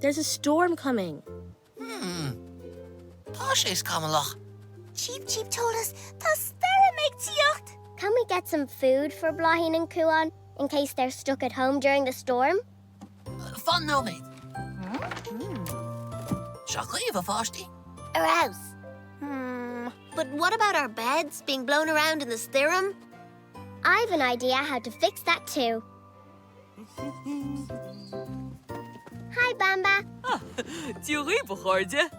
There's a storm coming. Táis Camaloch. Cheep told us the spirit makes yacht. Can we get some food for Blahin and Kuan in case they're stuck at home during the storm? Fun no, mate. Shakleave a Foshti. Our house. But what about our beds being blown around in the stirrum? I've an idea how to fix that too. Hi, Bamba.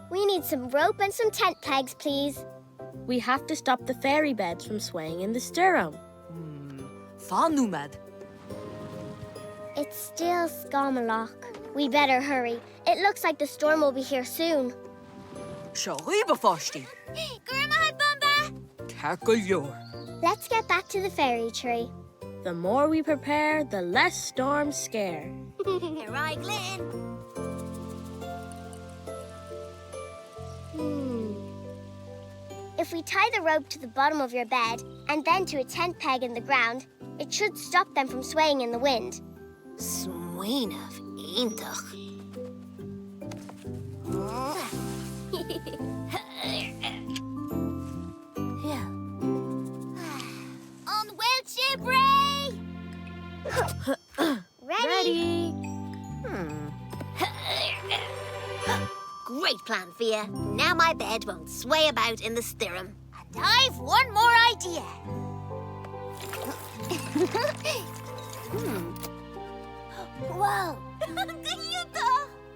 We need some rope and some tent pegs, please. We have to stop the fairy beds from swaying in the stirrum. It's still Scamalach. We better hurry. It looks like the storm will be here soon. Grandma, hi, Bamba. Let's get back to the fairy tree. The more we prepare, the less storms scare. Hooray, Glyn. If we tie the rope to the bottom of your bed and then to a tent peg in the ground, it should stop them from swaying in the wind. Swing of Eintach. On the wheel chip, Ray! Ready? Great plan, Fia. Now my bed won't sway about in the stirrum. And I've one more idea. Whoa.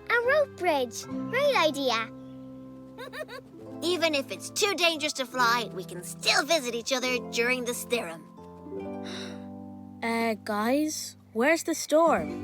A rope bridge. Great idea. Even if it's too dangerous to fly, we can still visit each other during the stirrum. Guys, where's the storm?